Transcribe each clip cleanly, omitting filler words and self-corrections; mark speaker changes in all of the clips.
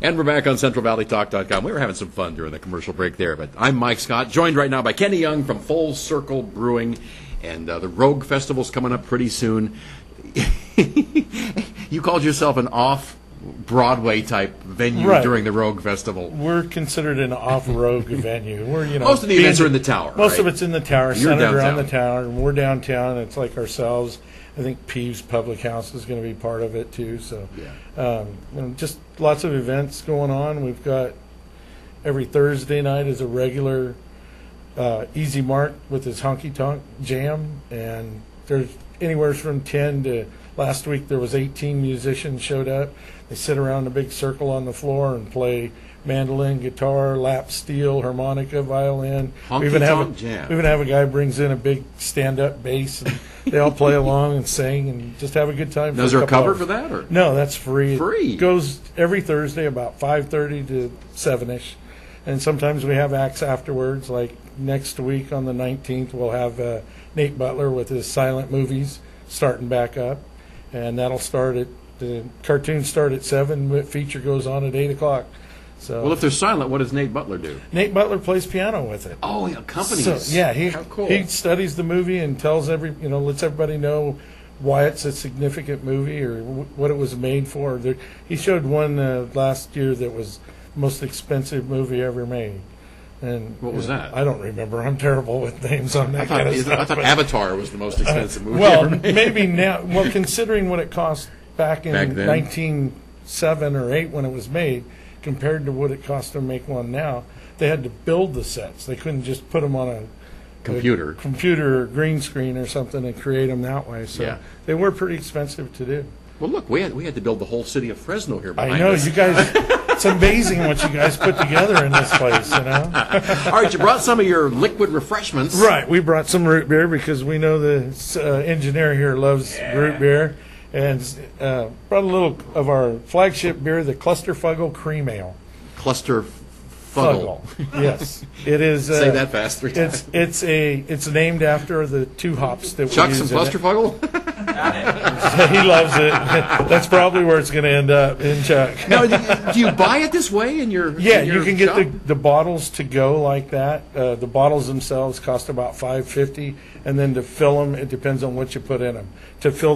Speaker 1: And we're back on CentralValleyTalk.com. We were having some fun during the commercial break there, but I'm Mike Scott, joined right now by Kenny Young from Full Circle Brewing, and the Rogue Festival's coming up pretty soon. You called yourself an off-Broadway type venue during the Rogue Festival.
Speaker 2: We're considered an off-Rogue venue. We're,
Speaker 1: most of the events are in the tower.
Speaker 2: Most of it's in the tower, centered around the tower, and we're downtown. It's like ourselves. I think Peeves Public House is going to be part of it too. So, just lots of events going on. We've got every Thursday night is a regular Easy Mark with his honky tonk jam, and there's anywhere from 10 to last week there was 18 musicians showed up. They sit around a big circle on the floor and play mandolin, guitar, lap steel, harmonica, violin.
Speaker 1: We even
Speaker 2: have a guy brings in a big stand-up bass, and they all play along and sing and just have a good time.
Speaker 1: Is there a cover for that? Or?
Speaker 2: No, that's free.
Speaker 1: Free.
Speaker 2: It goes every Thursday about 5:30 to 7-ish, and sometimes we have acts afterwards. Like next week on the 19th, we'll have Nate Butler with his silent movies starting back up, and that'll start at the cartoons start at 7. Feature goes on at 8 o'clock. So,
Speaker 1: well, if they're silent, what does Nate Butler do?
Speaker 2: Nate Butler plays piano with it.
Speaker 1: Oh, he accompanies.
Speaker 2: So, yeah,
Speaker 1: How cool.
Speaker 2: He studies the movie and tells lets everybody know why it's a significant movie or what it was made for. He showed one last year that was the most expensive movie ever made. And
Speaker 1: what was that?
Speaker 2: I don't remember. I'm terrible with names on that kind of stuff.
Speaker 1: I thought Avatar was the most expensive movie
Speaker 2: well,
Speaker 1: ever made.
Speaker 2: Maybe now. Well, considering what it cost back in 1907 or 8 when it was made, compared to what it cost to make one now, they had to build the sets. They couldn't just put them on a computer or green screen or something and create them that way. So they were pretty expensive to do.
Speaker 1: Well, look, we had to build the whole city of Fresno here behind us.
Speaker 2: I know, you guys. It's amazing what you guys put together in this place, All
Speaker 1: right, you brought some of your liquid refreshments.
Speaker 2: Right, we brought some root beer because we know the engineer here loves root beer. And brought a little of our flagship beer, the Clusterfuggle Cream Ale.
Speaker 1: Clusterfuggle.
Speaker 2: Yes, it is.
Speaker 1: Say that fast 3 times.
Speaker 2: It's named after the 2 hops that
Speaker 1: Chuck
Speaker 2: we use.
Speaker 1: Some Clusterfuggle?
Speaker 2: He loves it. That's probably where it's going to end up in Chuck.
Speaker 1: Now, do you buy it this way in your?
Speaker 2: Yeah,
Speaker 1: in your
Speaker 2: you can get the bottles to go like that. The bottles themselves cost about $5.50, and then to fill them, it depends on what you put in them. To fill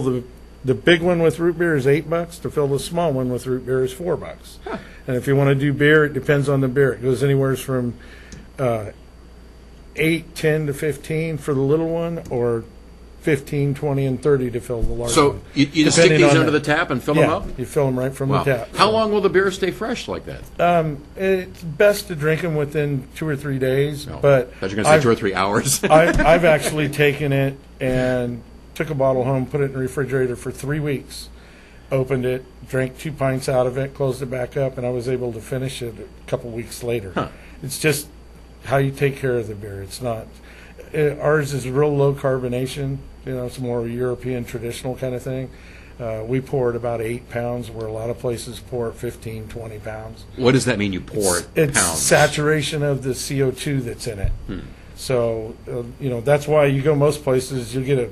Speaker 2: the big one with root beer is $8. To fill the small one with root beer is $4.
Speaker 1: Huh.
Speaker 2: And if you want to do beer, it depends on the beer. It goes anywhere from 8, 10 to 15 for the little one, or 15, 20, and 30 to fill the large one.
Speaker 1: So you just stick these under the tap and fill them up?
Speaker 2: You fill them right from the tap.
Speaker 1: How long will the beer stay fresh like that?
Speaker 2: It's best to drink them within 2 or 3 days.
Speaker 1: No,
Speaker 2: but
Speaker 1: you're going to say 2 or 3 hours.
Speaker 2: I've actually taken it and took a bottle home, put it in the refrigerator for 3 weeks, opened it, drank 2 pints out of it, closed it back up, and I was able to finish it a couple weeks later.
Speaker 1: Huh.
Speaker 2: It's just how you take care of the beer. It's not ours is real low carbonation. It's more European traditional kind of thing. We pour it about 8 pounds, where a lot of places pour it 15, 20 pounds.
Speaker 1: What does that mean? You pour
Speaker 2: it's
Speaker 1: pounds?
Speaker 2: Saturation of the CO2 that's in it. So that's why you go most places, you get a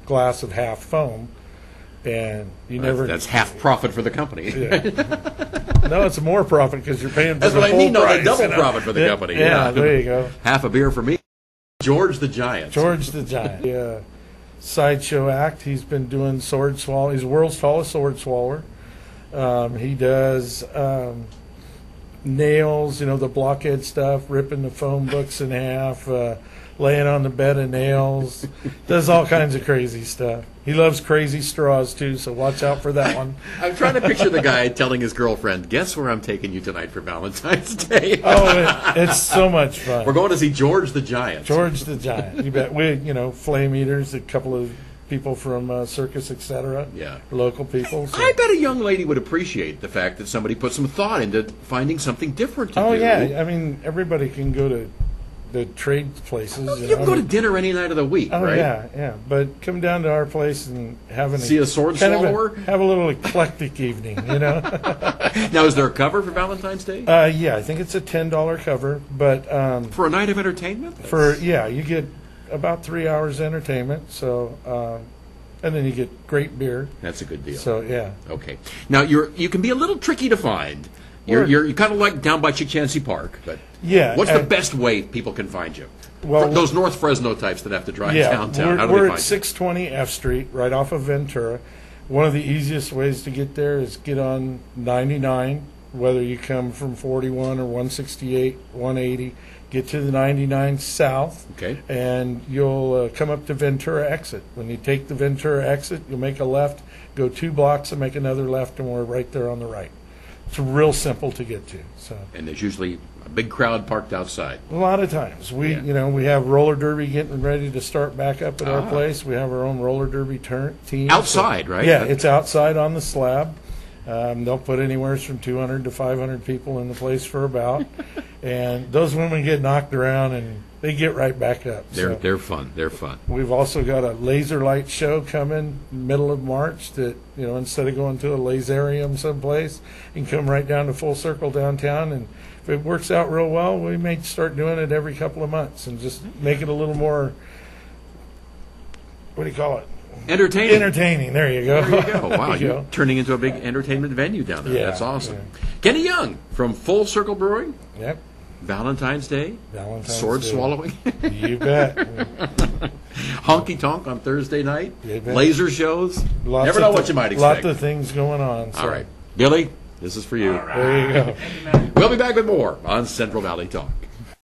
Speaker 2: glass of half foam, and that's
Speaker 1: half profit for the company.
Speaker 2: No, it's more profit because you're paying for
Speaker 1: that's
Speaker 2: the
Speaker 1: what
Speaker 2: full
Speaker 1: I mean.
Speaker 2: price,
Speaker 1: No, double profit for the company.
Speaker 2: Yeah, there you go.
Speaker 1: Half a beer for me. George the Giant.
Speaker 2: George the Giant. Sideshow act. He's been doing sword swallow. He's the world's tallest sword swallower. He does nails, the blockhead stuff, ripping the phone books in half, laying on the bed of nails, does all kinds of crazy stuff. He loves crazy straws, too, so watch out for that one.
Speaker 1: I'm trying to picture the guy telling his girlfriend, guess where I'm taking you tonight for Valentine's Day?
Speaker 2: It's so much fun.
Speaker 1: We're going to see George the Giant.
Speaker 2: George the Giant. You bet. We, flame eaters, a couple of people from Circus, etc.
Speaker 1: Yeah.
Speaker 2: Local people. So.
Speaker 1: I bet a young lady would appreciate the fact that somebody put some thought into finding something different to do.
Speaker 2: Oh, yeah. I mean, everybody can go to the trade places.
Speaker 1: You can go to dinner any night of the week, right?
Speaker 2: Yeah. But come down to our place and
Speaker 1: see a sword swallower?
Speaker 2: Have a little eclectic evening,
Speaker 1: Now, is there a cover for Valentine's Day?
Speaker 2: Yeah, I think it's a $10 cover. But
Speaker 1: for a night of entertainment?
Speaker 2: You get about 3 hours entertainment. So and then you get great beer.
Speaker 1: That's a good deal.
Speaker 2: So yeah.
Speaker 1: Okay. Now you can be a little tricky to find. You're kind of like down by Chickchansey Park, but
Speaker 2: yeah.
Speaker 1: What's the best way people can find you?
Speaker 2: Well,
Speaker 1: those North Fresno types that have to drive downtown. How do
Speaker 2: we're
Speaker 1: they find
Speaker 2: at 620 F Street, right off of Ventura. One of the easiest ways to get there is get on 99, whether you come from 41 or 168, 180. Get to the 99 south,
Speaker 1: okay, and
Speaker 2: you'll come up to Ventura exit. When you take the Ventura exit, you'll make a left, go 2 blocks, and make another left, and we're right there on the right. It's real simple to get to. So.
Speaker 1: And there's usually a big crowd parked outside.
Speaker 2: A lot of times. We have roller derby getting ready to start back up at our place. We have our own roller derby team.
Speaker 1: Outside, right?
Speaker 2: Yeah, it's outside on the slab. They'll put anywhere from 200 to 500 people in the place for a bout. And those women get knocked around and they get right back up.
Speaker 1: They're fun. They're fun.
Speaker 2: We've also got a laser light show coming middle of March that, instead of going to a laserium someplace, you can come right down to Full Circle downtown. And if it works out real well, we may start doing it every couple of months and just make it a little more, what do you call it?
Speaker 1: Entertaining.
Speaker 2: There you go.
Speaker 1: There you go. Wow, you're turning into a big entertainment venue down there.
Speaker 2: Yeah,
Speaker 1: that's awesome.
Speaker 2: Yeah.
Speaker 1: Kenny Young from Full Circle Brewing.
Speaker 2: Yep.
Speaker 1: Valentine's Day. Sword swallowing.
Speaker 2: You bet.
Speaker 1: Honky tonk on Thursday night.
Speaker 2: You bet.
Speaker 1: Laser shows. Never know what you might expect.
Speaker 2: Lots of things going on.
Speaker 1: So. All right. Billy, this is for you.
Speaker 2: There you go.
Speaker 1: We'll be back with more on Central Valley Talk.